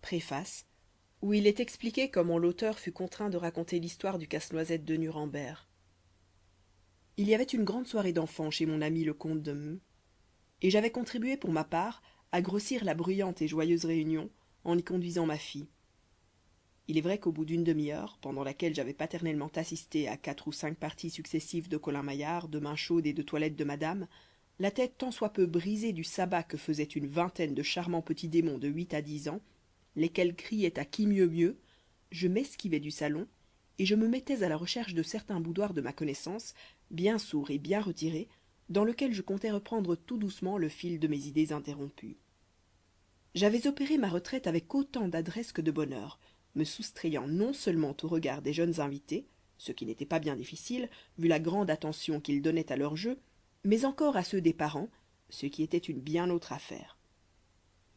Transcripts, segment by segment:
préface, où il est expliqué comment l'auteur fut contraint de raconter l'histoire du casse-noisette de Nuremberg. Il y avait une grande soirée d'enfants chez mon ami le comte de M., et j'avais contribué pour ma part à grossir la bruyante et joyeuse réunion en y conduisant ma fille. Il est vrai qu'au bout d'une demi-heure, pendant laquelle j'avais paternellement assisté à 4 ou 5 parties successives de colin-maillard, de main chaude et de toilette de madame, la tête tant soit peu brisée du sabbat que faisaient une vingtaine de charmants petits démons de 8 à 10 ans, lesquels criaient à qui mieux mieux, je m'esquivais du salon, et je me mettais à la recherche de certains boudoirs de ma connaissance, bien sourds et bien retirés, dans lequel je comptais reprendre tout doucement le fil de mes idées interrompues. J'avais opéré ma retraite avec autant d'adresse que de bonheur, me soustrayant non seulement au regard des jeunes invités, ce qui n'était pas bien difficile, vu la grande attention qu'ils donnaient à leur jeu, mais encore à ceux des parents, ce qui était une bien autre affaire.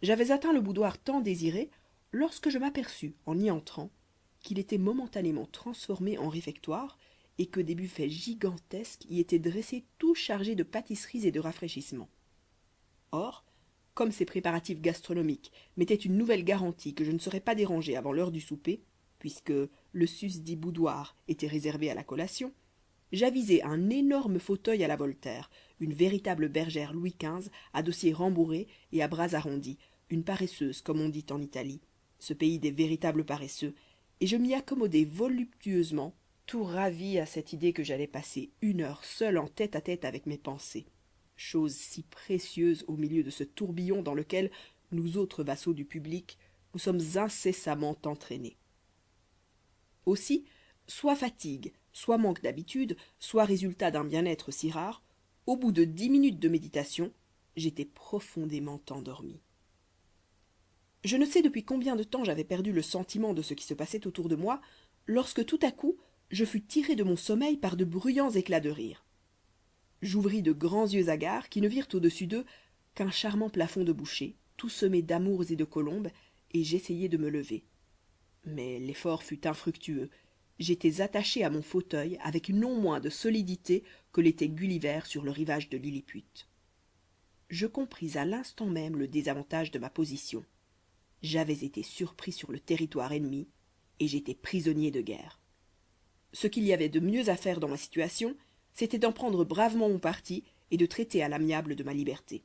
J'avais atteint le boudoir tant désiré, lorsque je m'aperçus, en y entrant, qu'il était momentanément transformé en réfectoire, et que des buffets gigantesques y étaient dressés tout chargés de pâtisseries et de rafraîchissements. Or, comme ces préparatifs gastronomiques m'étaient une nouvelle garantie que je ne serais pas dérangé avant l'heure du souper, puisque le susdit boudoir était réservé à la collation, j'avisai un énorme fauteuil à la Voltaire, une véritable bergère Louis XV à dossier rembourré et à bras arrondis, une paresseuse comme on dit en Italie, ce pays des véritables paresseux, et je m'y accommodai voluptueusement, tout ravi à cette idée que j'allais passer 1 heure seul en tête-à-tête avec mes pensées, chose si précieuse au milieu de ce tourbillon dans lequel, nous autres vassaux du public, nous sommes incessamment entraînés. Aussi, soit fatigue, soit manque d'habitude, soit résultat d'un bien-être si rare, au bout de 10 minutes de méditation, j'étais profondément endormi. Je ne sais depuis combien de temps j'avais perdu le sentiment de ce qui se passait autour de moi, lorsque tout à coup je fus tiré de mon sommeil par de bruyants éclats de rire. J'ouvris de grands yeux hagards qui ne virent au-dessus d'eux qu'un charmant plafond de boucher, tout semé d'amours et de colombes, et j'essayai de me lever. Mais l'effort fut infructueux. J'étais attaché à mon fauteuil avec non moins de solidité que l'était Gulliver sur le rivage de Lilliput. Je compris à l'instant même le désavantage de ma position. J'avais été surpris sur le territoire ennemi, et j'étais prisonnier de guerre. Ce qu'il y avait de mieux à faire dans ma situation, c'était d'en prendre bravement mon parti et de traiter à l'amiable de ma liberté.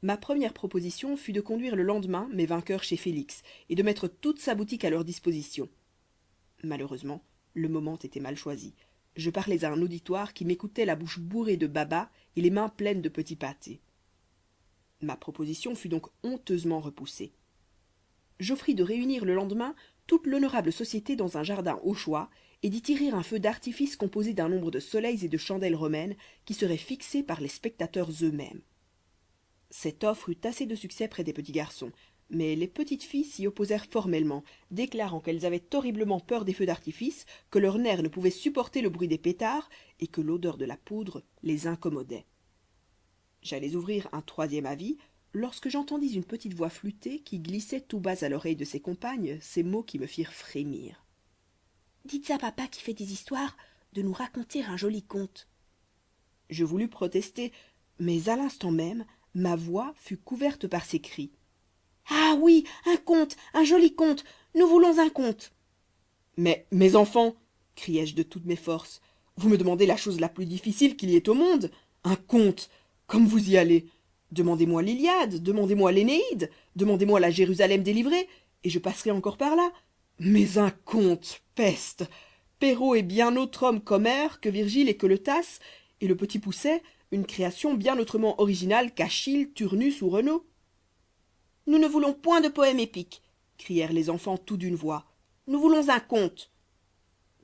Ma première proposition fut de conduire le lendemain mes vainqueurs chez Félix et de mettre toute sa boutique à leur disposition. Malheureusement, le moment était mal choisi. Je parlais à un auditoire qui m'écoutait la bouche bourrée de baba et les mains pleines de petits pâtés. Ma proposition fut donc honteusement repoussée. J'offris de réunir le lendemain toute l'honorable société dans un jardin au choix et d'y tirer un feu d'artifice composé d'un nombre de soleils et de chandelles romaines qui seraient fixés par les spectateurs eux-mêmes. Cette offre eut assez de succès près des petits garçons, mais les petites filles s'y opposèrent formellement, déclarant qu'elles avaient horriblement peur des feux d'artifice, que leurs nerfs ne pouvaient supporter le bruit des pétards et que l'odeur de la poudre les incommodait. J'allais ouvrir un troisième avis lorsque j'entendis une petite voix flûtée qui glissait tout bas à l'oreille de ses compagnes ces mots qui me firent frémir. Dites à papa qui fait des histoires de nous raconter un joli conte. Je voulus protester, mais à l'instant même ma voix fut couverte par ces cris. Ah oui, un conte, un joli conte, nous voulons un conte. Mais mes enfants, criai-je de toutes mes forces, vous me demandez la chose la plus difficile qu'il y ait au monde, un conte, comme vous y allez. Demandez-moi l'Iliade, demandez-moi l'Énéide, demandez-moi la Jérusalem délivrée, et je passerai encore par là. Mais un conte, peste! Perrault est bien autre homme qu'Homère, que Virgile et que le Tasse, et le petit Pousset, une création bien autrement originale qu'Achille, Turnus ou Renaud. Nous ne voulons point de poème épique, crièrent les enfants tout d'une voix. Nous voulons un conte.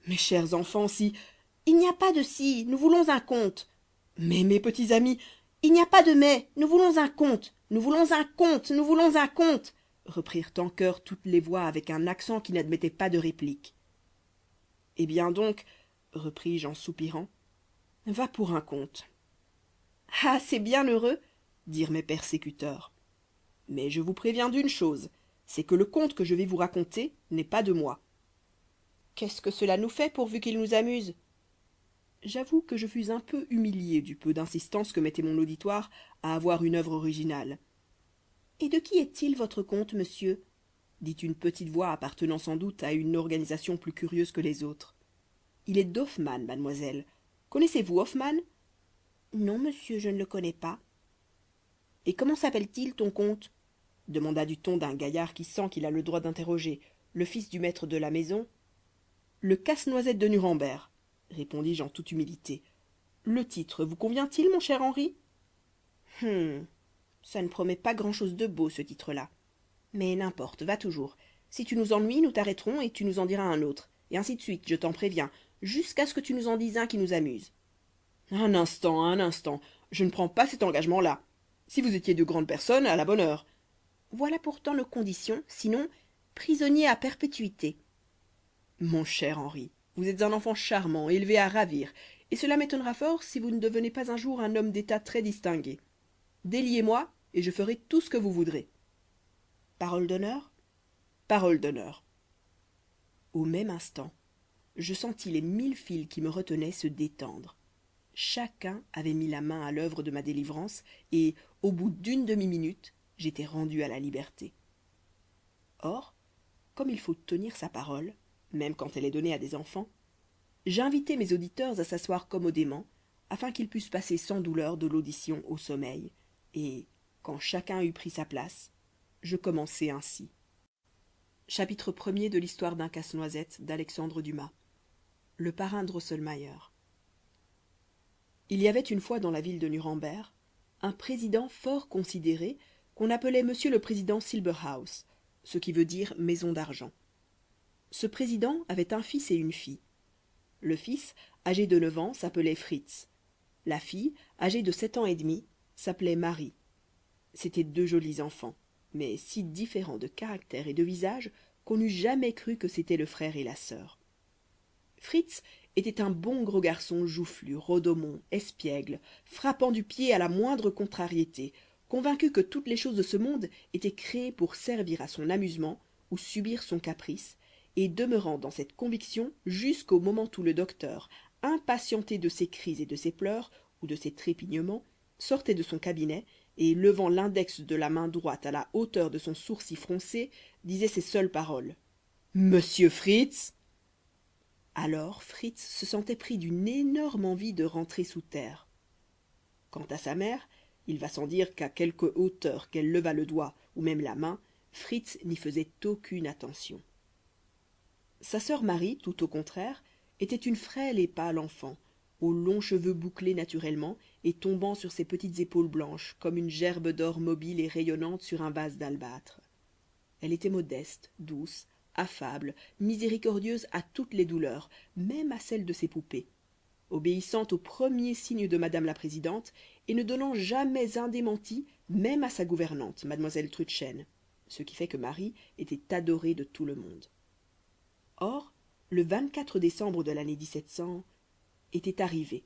Mes chers enfants, si... Il n'y a pas de si, nous voulons un conte. Mais mes petits amis, il n'y a pas de mais, nous voulons un conte, nous voulons un conte, nous voulons un conte, reprirent en chœur toutes les voix avec un accent qui n'admettait pas de réplique. Eh bien donc, repris-je en soupirant, va pour un conte. Ah, c'est bien heureux, dirent mes persécuteurs. Mais je vous préviens d'une chose, c'est que le conte que je vais vous raconter n'est pas de moi. Qu'est-ce que cela nous fait pourvu qu'il nous amuse? J'avoue que je fus un peu humilié du peu d'insistance que mettait mon auditoire à avoir une œuvre originale. Et de qui est-il votre conte, monsieur? dit une petite voix appartenant sans doute à une organisation plus curieuse que les autres. Il est d'Hoffmann, mademoiselle. Connaissez-vous Hoffmann? Non, monsieur, je ne le connais pas. Et comment s'appelle-t-il, ton comte? Demanda du ton d'un gaillard qui sent qu'il a le droit d'interroger le fils du maître de la maison. Le casse-noisette de Nuremberg, répondis-je en toute humilité. Le titre vous convient-il, mon cher Henri? Ça ne promet pas grand-chose de beau, ce titre-là. Mais n'importe, va toujours. Si tu nous ennuies, nous t'arrêterons et tu nous en diras un autre, et ainsi de suite, je t'en préviens, jusqu'à ce que tu nous en dises un qui nous amuse. Un instant, je ne prends pas cet engagement-là. Si vous étiez de grandes personnes, à la bonne heure. Voilà pourtant nos conditions, sinon prisonnier à perpétuité. Mon cher Henri, vous êtes un enfant charmant, élevé à ravir, et cela m'étonnera fort si vous ne devenez pas un jour un homme d'état très distingué. Déliez-moi, et je ferai tout ce que vous voudrez. Parole d'honneur? Parole d'honneur. Au même instant, je sentis les 1000 fils qui me retenaient se détendre. Chacun avait mis la main à l'œuvre de ma délivrance, et, au bout d'une demi-minute, j'étais rendu à la liberté. Or, comme il faut tenir sa parole, même quand elle est donnée à des enfants, j'invitai mes auditeurs à s'asseoir commodément, afin qu'ils pussent passer sans douleur de l'audition au sommeil, et, quand chacun eut pris sa place, je commençai ainsi. Chapitre 1er de l'histoire d'un casse-noisette d'Alexandre Dumas. Le parrain Drosselmayer. Il y avait une fois dans la ville de Nuremberg un président fort considéré qu'on appelait monsieur le président Silberhaus, ce qui veut dire maison d'argent. Ce président avait un fils et une fille. Le fils, âgé de 9 ans, s'appelait Fritz. La fille, âgée de 7 ans et demi, s'appelait Marie. C'étaient 2 jolis enfants, mais si différents de caractère et de visage qu'on n'eût jamais cru que c'étaient le frère et la sœur. Fritz était un bon gros garçon joufflu, rodomont, espiègle, frappant du pied à la moindre contrariété, convaincu que toutes les choses de ce monde étaient créées pour servir à son amusement ou subir son caprice, et demeurant dans cette conviction jusqu'au moment où le docteur, impatienté de ses cris et de ses pleurs, ou de ses trépignements, sortait de son cabinet, et levant l'index de la main droite à la hauteur de son sourcil froncé, disait ces seules paroles. « Monsieur Fritz !» Alors Fritz se sentait pris d'une énorme envie de rentrer sous terre. Quant à sa mère, il va sans dire qu'à quelque hauteur qu'elle levât le doigt ou même la main, Fritz n'y faisait aucune attention. Sa sœur Marie, tout au contraire, était une frêle et pâle enfant, aux longs cheveux bouclés naturellement et tombant sur ses petites épaules blanches comme une gerbe d'or mobile et rayonnante sur un vase d'albâtre. Elle était modeste, douce, affable, miséricordieuse à toutes les douleurs, même à celles de ses poupées, obéissante aux premiers signes de madame la présidente et ne donnant jamais un démenti même à sa gouvernante, mademoiselle Trudchen, ce qui fait que Marie était adorée de tout le monde. Or, le 24 décembre de l'année 1700 était arrivé.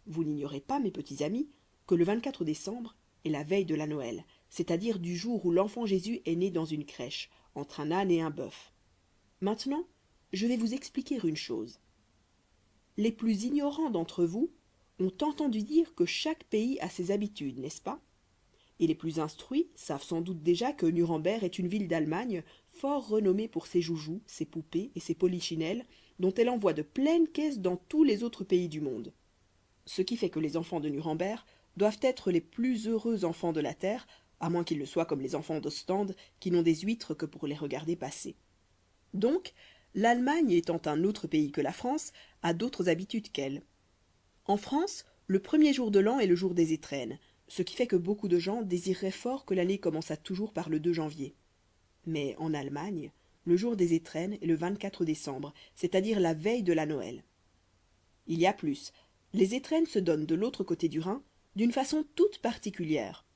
Vous n'ignorez pas, mes petits amis, que le 24 décembre est la veille de la Noël, c'est-à-dire du jour où l'enfant Jésus est né dans une crèche, entre un âne et un bœuf. Maintenant, je vais vous expliquer une chose. Les plus ignorants d'entre vous ont entendu dire que chaque pays a ses habitudes, n'est-ce pas? Et les plus instruits savent sans doute déjà que Nuremberg est une ville d'Allemagne fort renommée pour ses joujoux, ses poupées et ses polichinelles, dont elle envoie de pleines caisses dans tous les autres pays du monde. Ce qui fait que les enfants de Nuremberg doivent être les plus heureux enfants de la terre, à moins qu'ils ne soient comme les enfants d'Ostende, qui n'ont des huîtres que pour les regarder passer. Donc, l'Allemagne étant un autre pays que la France, a d'autres habitudes qu'elle. En France, le premier jour de l'an est le jour des étrennes, ce qui fait que beaucoup de gens désireraient fort que l'année commençât toujours par le 2 janvier. Mais en Allemagne, le jour des étrennes est le 24 décembre, c'est-à-dire la veille de la Noël. Il y a plus, les étrennes se donnent de l'autre côté du Rhin d'une façon toute particulière.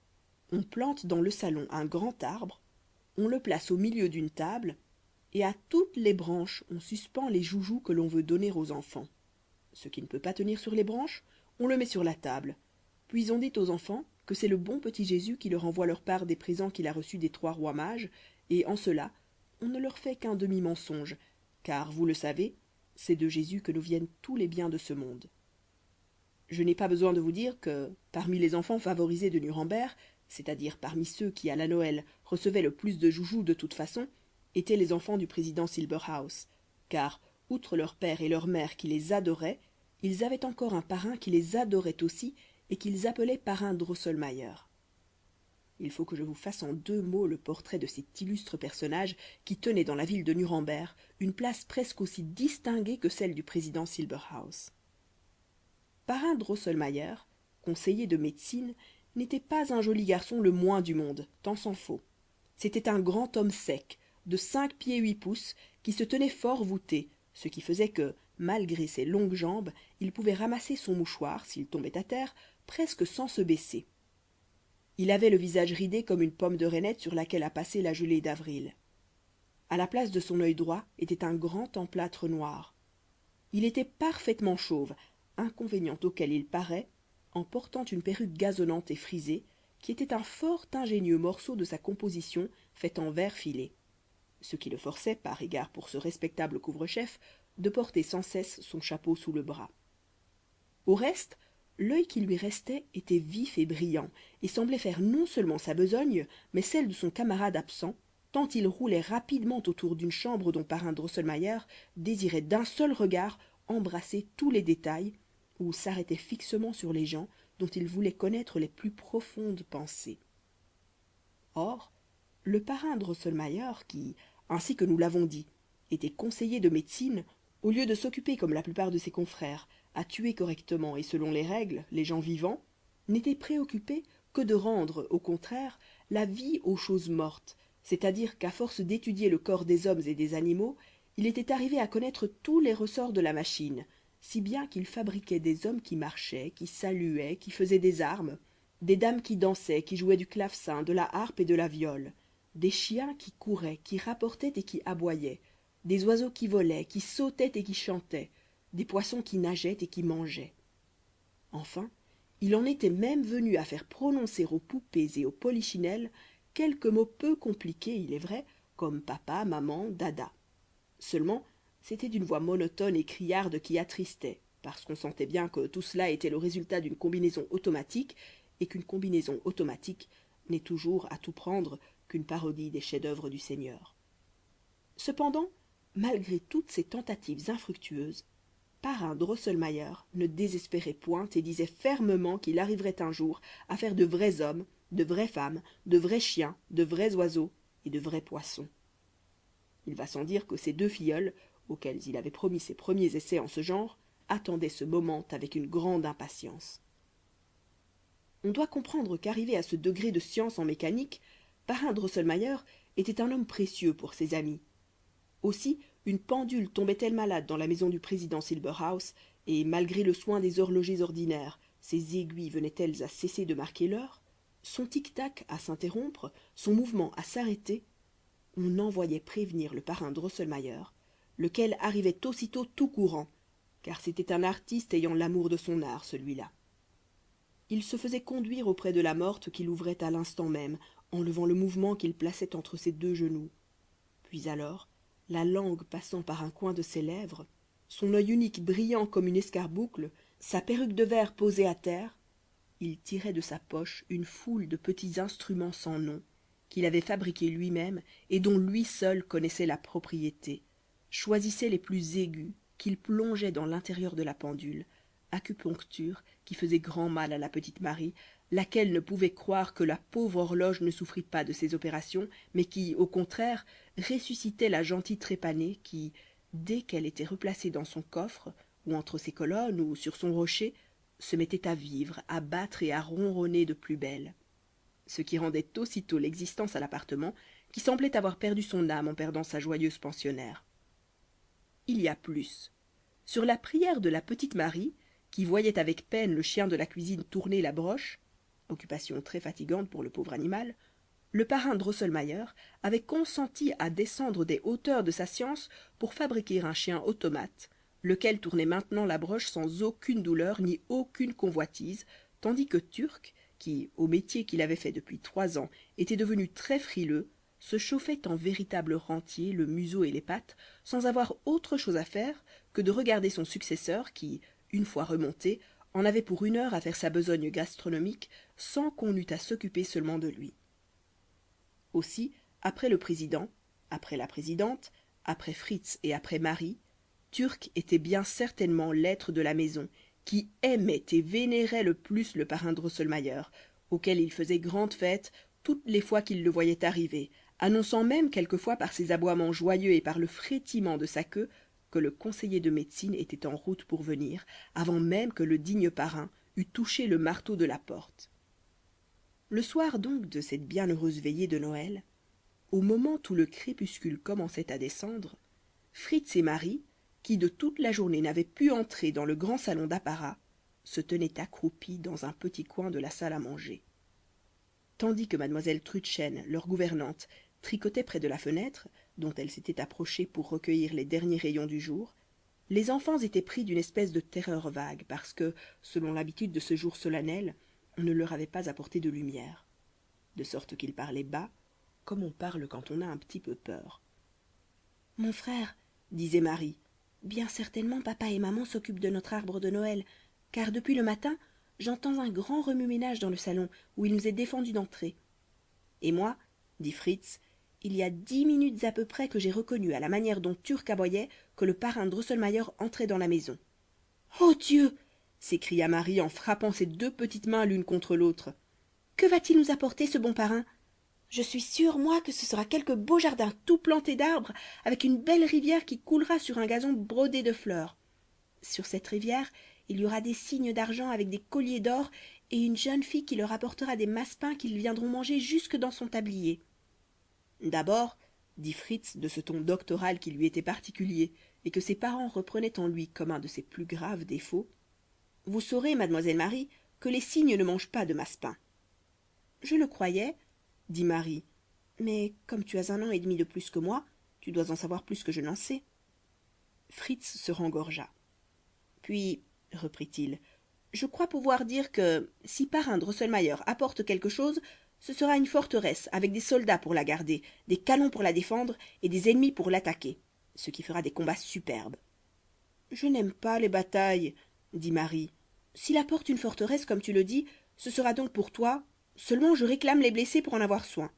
On plante dans le salon un grand arbre, on le place au milieu d'une table, et à toutes les branches on suspend les joujoux que l'on veut donner aux enfants. Ce qui ne peut pas tenir sur les branches, on le met sur la table. Puis on dit aux enfants que c'est le bon petit Jésus qui leur envoie leur part des présents qu'il a reçus des 3 rois mages, et en cela, on ne leur fait qu'un demi-mensonge, car, vous le savez, c'est de Jésus que nous viennent tous les biens de ce monde. Je n'ai pas besoin de vous dire que, parmi les enfants favorisés de Nuremberg, c'est-à-dire parmi ceux qui, à la Noël, recevaient le plus de joujoux de toute façon, étaient les enfants du président Silberhaus, car, outre leur père et leur mère qui les adoraient, ils avaient encore un parrain qui les adorait aussi et qu'ils appelaient parrain Drosselmayer. Il faut que je vous fasse en 2 mots le portrait de cet illustre personnage qui tenait dans la ville de Nuremberg une place presque aussi distinguée que celle du président Silberhaus. Parrain Drosselmayer, conseiller de médecine, n'était pas un joli garçon le moins du monde, tant s'en faut. C'était un grand homme sec, de 5 pieds 8 pouces, qui se tenait fort voûté, ce qui faisait que, malgré ses longues jambes, il pouvait ramasser son mouchoir, s'il tombait à terre, presque sans se baisser. Il avait le visage ridé comme une pomme de reinette sur laquelle a passé la gelée d'avril. À la place de son œil droit était un grand emplâtre noir. Il était parfaitement chauve, inconvénient auquel il paraît, en portant une perruque gazonnante et frisée, qui était un fort ingénieux morceau de sa composition fait en verre filé, ce qui le forçait, par égard pour ce respectable couvre-chef, de porter sans cesse son chapeau sous le bras. Au reste, l'œil qui lui restait était vif et brillant, et semblait faire non seulement sa besogne, mais celle de son camarade absent, tant il roulait rapidement autour d'une chambre dont parrain Drosselmayer désirait d'un seul regard embrasser tous les détails, ou s'arrêtait fixement sur les gens dont il voulait connaître les plus profondes pensées. Or, le parrain Drosselmayer, qui, ainsi que nous l'avons dit, était conseiller de médecine, au lieu de s'occuper comme la plupart de ses confrères, à tuer correctement et selon les règles les gens vivants, n'était préoccupé que de rendre, au contraire, la vie aux choses mortes, c'est-à-dire qu'à force d'étudier le corps des hommes et des animaux, il était arrivé à connaître tous les ressorts de la machine, si bien qu'il fabriquait des hommes qui marchaient, qui saluaient, qui faisaient des armes, des dames qui dansaient, qui jouaient du clavecin, de la harpe et de la viole, des chiens qui couraient, qui rapportaient et qui aboyaient, des oiseaux qui volaient, qui sautaient et qui chantaient, des poissons qui nageaient et qui mangeaient. Enfin, il en était même venu à faire prononcer aux poupées et aux polichinelles quelques mots peu compliqués, il est vrai, comme papa, maman, dada. Seulement, c'était d'une voix monotone et criarde qui attristait, parce qu'on sentait bien que tout cela était le résultat d'une combinaison automatique, et qu'une combinaison automatique n'est toujours, à tout prendre, qu'une parodie des chefs-d'œuvre du Seigneur. Cependant, malgré toutes ces tentatives infructueuses, parrain Drosselmayer ne désespérait point et disait fermement qu'il arriverait un jour à faire de vrais hommes, de vraies femmes, de vrais chiens, de vrais oiseaux et de vrais poissons. Il va sans dire que ses 2 filleuls, auxquels il avait promis ses premiers essais en ce genre, attendaient ce moment avec une grande impatience. On doit comprendre qu'arrivé à ce degré de science en mécanique, parrain Drosselmayer était un homme précieux pour ses amis. Aussi, une pendule tombait-elle malade dans la maison du président Silberhaus, et malgré le soin des horlogers ordinaires, ses aiguilles venaient-elles à cesser de marquer l'heure, son tic-tac à s'interrompre, son mouvement à s'arrêter, on envoyait prévenir le parrain Drosselmayer, lequel arrivait aussitôt tout courant, car c'était un artiste ayant l'amour de son art, celui-là. Il se faisait conduire auprès de la morte qu'il ouvrait à l'instant même, en levant le mouvement qu'il plaçait entre ses 2 genoux. Puis alors, la langue passant par un coin de ses lèvres, son œil unique brillant comme une escarboucle, sa perruque de verre posée à terre, il tirait de sa poche une foule de petits instruments sans nom, qu'il avait fabriqués lui-même et dont lui seul connaissait la propriété, choisissait les plus aigus, qu'il plongeait dans l'intérieur de la pendule, acupuncture qui faisait grand mal à la petite Marie, laquelle ne pouvait croire que la pauvre horloge ne souffrit pas de ces opérations, mais qui, au contraire, ressuscitait la gentille trépanée qui, dès qu'elle était replacée dans son coffre, ou entre ses colonnes, ou sur son rocher, se mettait à vivre, à battre et à ronronner de plus belle. Ce qui rendait aussitôt l'existence à l'appartement, qui semblait avoir perdu son âme en perdant sa joyeuse pensionnaire. Il y a plus. Sur la prière de la petite Marie, qui voyait avec peine le chien de la cuisine tourner la broche, occupation très fatigante pour le pauvre animal, le parrain Drosselmayer avait consenti à descendre des hauteurs de sa science pour fabriquer un chien automate, lequel tournait maintenant la broche sans aucune douleur ni aucune convoitise, tandis que Turc, qui, au métier qu'il avait fait depuis 3 ans, était devenu très frileux, se chauffait en véritable rentier le museau et les pattes, sans avoir autre chose à faire que de regarder son successeur qui, une fois remonté, en avait pour 1 heure à faire sa besogne gastronomique sans qu'on eût à s'occuper seulement de lui. Aussi, après le président, après la présidente, après Fritz et après Marie, Turc était bien certainement l'être de la maison qui aimait et vénérait le plus le parrain Drosselmayer, auquel il faisait grande fête toutes les fois qu'il le voyait arriver, annonçant même quelquefois par ses aboiements joyeux et par le frétillement de sa queue que le conseiller de médecine était en route pour venir, avant même que le digne parrain eût touché le marteau de la porte. Le soir donc de cette bienheureuse veillée de Noël, au moment où le crépuscule commençait à descendre, Fritz et Marie, qui de toute la journée n'avaient pu entrer dans le grand salon d'apparat, se tenaient accroupis dans un petit coin de la salle à manger. Tandis que mademoiselle Trudchen, leur gouvernante, tricotait près de la fenêtre, dont elle s'était approchée pour recueillir les derniers rayons du jour, les enfants étaient pris d'une espèce de terreur vague, parce que, selon l'habitude de ce jour solennel, on ne leur avait pas apporté de lumière. De sorte qu'ils parlaient bas, comme on parle quand on a un petit peu peur. « Mon frère, disait Marie, bien certainement papa et maman s'occupent de notre arbre de Noël, car depuis le matin, j'entends un grand remue-ménage dans le salon, où il nous est défendu d'entrer. Et moi, dit Fritz, il y a 10 minutes à peu près que j'ai reconnu à la manière dont Turc aboyait que le parrain Drosselmayer entrait dans la maison. « Oh Dieu !» s'écria Marie en frappant ses deux petites mains l'une contre l'autre. « Que va-t-il nous apporter, ce bon parrain ? Je suis sûre, moi, que ce sera quelque beau jardin tout planté d'arbres, avec une belle rivière qui coulera sur un gazon brodé de fleurs. Sur cette rivière, il y aura des cygnes d'argent avec des colliers d'or, et une jeune fille qui leur apportera des massepains qu'ils viendront manger jusque dans son tablier. » D'abord, dit Fritz de ce ton doctoral qui lui était particulier, et que ses parents reprenaient en lui comme un de ses plus graves défauts, vous saurez, mademoiselle Marie, que les cygnes ne mangent pas de massepains. Je le croyais, dit Marie, mais comme tu as 1 an et demi de plus que moi, tu dois en savoir plus que je n'en sais. Fritz se rengorgea. Puis, reprit-il, je crois pouvoir dire que, si parrain Drosselmayer apporte quelque chose, ce sera une forteresse avec des soldats pour la garder, des canons pour la défendre et des ennemis pour l'attaquer, ce qui fera des combats superbes. Je n'aime pas les batailles, dit Marie. S'il apporte une forteresse comme tu le dis, ce sera donc pour toi, seulement je réclame les blessés pour en avoir soin.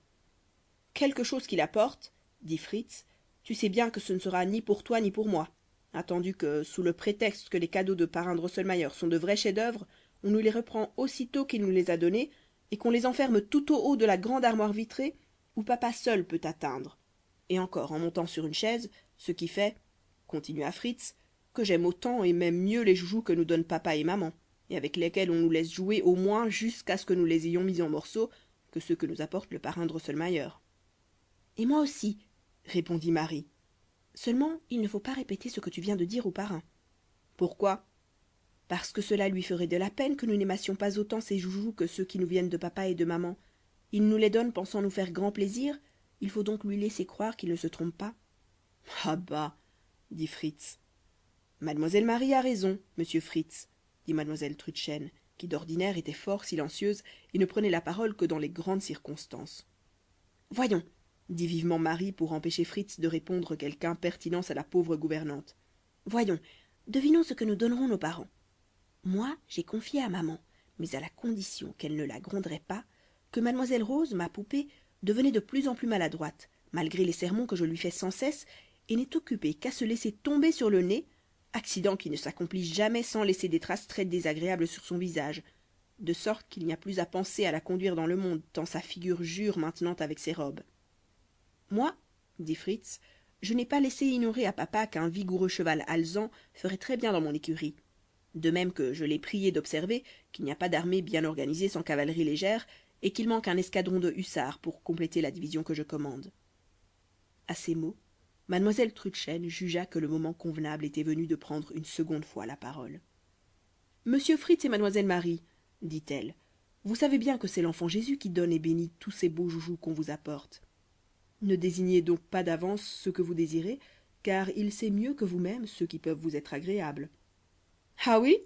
Quelque chose qu'il apporte, dit Fritz, tu sais bien que ce ne sera ni pour toi ni pour moi, attendu que, sous le prétexte que les cadeaux de parrain Drosselmayer sont de vrais chefs-d'œuvre, on nous les reprend aussitôt qu'il nous les a donnés, et qu'on les enferme tout au haut de la grande armoire vitrée, où papa seul peut atteindre. Et encore en montant sur une chaise, ce qui fait, continua Fritz, que j'aime autant et même mieux les joujoux que nous donnent papa et maman, et avec lesquels on nous laisse jouer au moins jusqu'à ce que nous les ayons mis en morceaux, que ceux que nous apporte le parrain Drosselmayer. Et moi aussi, répondit Marie. Seulement, il ne faut pas répéter ce que tu viens de dire au parrain. Pourquoi ? Parce que cela lui ferait de la peine que nous n'aimassions pas autant ces joujoux que ceux qui nous viennent de papa et de maman. Il nous les donne pensant nous faire grand plaisir, il faut donc lui laisser croire qu'il ne se trompe pas. Ah bah, dit Fritz. Mademoiselle Marie a raison, monsieur Fritz, dit mademoiselle Trudchen, qui d'ordinaire était fort silencieuse et ne prenait la parole que dans les grandes circonstances. Voyons, dit vivement Marie pour empêcher Fritz de répondre quelque impertinence à la pauvre gouvernante. Voyons, devinons ce que nous donnerons nos parents. Moi, j'ai confié à maman, mais à la condition qu'elle ne la gronderait pas, que mademoiselle Rose, ma poupée, devenait de plus en plus maladroite, malgré les sermons que je lui fais sans cesse, et n'est occupée qu'à se laisser tomber sur le nez, accident qui ne s'accomplit jamais sans laisser des traces très désagréables sur son visage, de sorte qu'il n'y a plus à penser à la conduire dans le monde, tant sa figure jure maintenant avec ses robes. Moi, dit Fritz, je n'ai pas laissé ignorer à papa qu'un vigoureux cheval alezan ferait très bien dans mon écurie, de même que je l'ai prié d'observer qu'il n'y a pas d'armée bien organisée sans cavalerie légère, et qu'il manque un escadron de hussards pour compléter la division que je commande. À ces mots, mademoiselle Trudchen jugea que le moment convenable était venu de prendre une seconde fois la parole. Monsieur Fritz et mademoiselle Marie, dit-elle, vous savez bien que c'est l'enfant Jésus qui donne et bénit tous ces beaux joujoux qu'on vous apporte. Ne désignez donc pas d'avance ceux que vous désirez, car il sait mieux que vous-même ceux qui peuvent vous être agréables. Ah oui,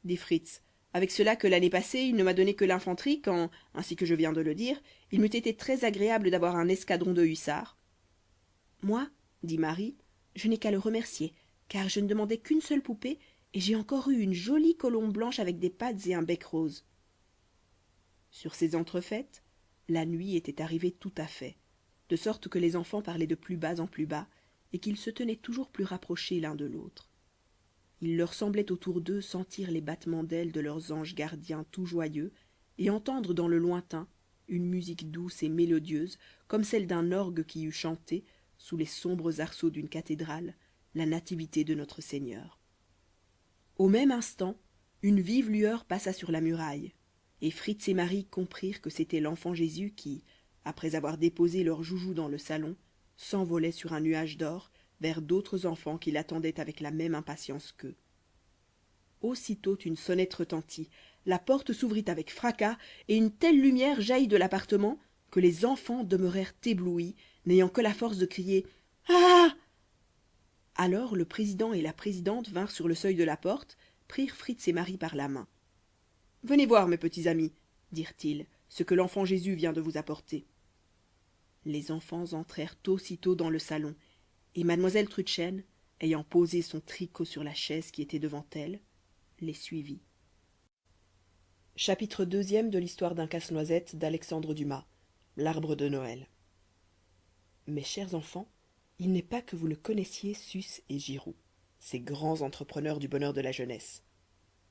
dit Fritz, avec cela que l'année passée il ne m'a donné que l'infanterie quand, ainsi que je viens de le dire, il m'eût été très agréable d'avoir un escadron de hussards. Moi, dit Marie, je n'ai qu'à le remercier, car je ne demandais qu'une seule poupée, et j'ai encore eu une jolie colombe blanche avec des pattes et un bec rose. Sur ces entrefaites, la nuit était arrivée tout à fait, de sorte que les enfants parlaient de plus bas en plus bas, et qu'ils se tenaient toujours plus rapprochés l'un de l'autre. Il leur semblait autour d'eux sentir les battements d'ailes de leurs anges gardiens tout joyeux, et entendre dans le lointain une musique douce et mélodieuse, comme celle d'un orgue qui eût chanté, sous les sombres arceaux d'une cathédrale, la nativité de notre Seigneur. Au même instant, une vive lueur passa sur la muraille, et Fritz et Marie comprirent que c'était l'enfant Jésus qui, après avoir déposé leurs joujoux dans le salon, s'envolait sur un nuage d'or vers d'autres enfants qui l'attendaient avec la même impatience qu'eux. Aussitôt une sonnette retentit, la porte s'ouvrit avec fracas, et une telle lumière jaillit de l'appartement que les enfants demeurèrent éblouis, n'ayant que la force de crier « Ah !» Alors le président et la présidente vinrent sur le seuil de la porte, prirent Fritz et Marie par la main. « Venez voir, mes petits amis, dirent-ils, ce que l'enfant Jésus vient de vous apporter. » Les enfants entrèrent aussitôt dans le salon, et mademoiselle Trudchen, ayant posé son tricot sur la chaise qui était devant elle, les suivit. Chapitre 2 de l'histoire d'un casse-noisette d'Alexandre Dumas, L'arbre de Noël. Mes chers enfants, il n'est pas que vous ne connaissiez Susse et Giroux, ces grands entrepreneurs du bonheur de la jeunesse.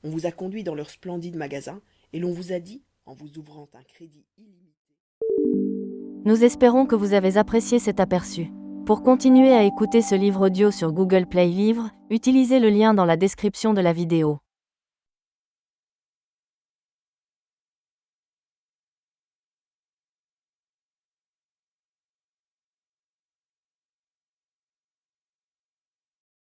On vous a conduit dans leur splendide magasin, et l'on vous a dit, en vous ouvrant un crédit illimité... Nous espérons que vous avez apprécié cet aperçu. Pour continuer à écouter ce livre audio sur Google Play Livres, utilisez le lien dans la description de la vidéo.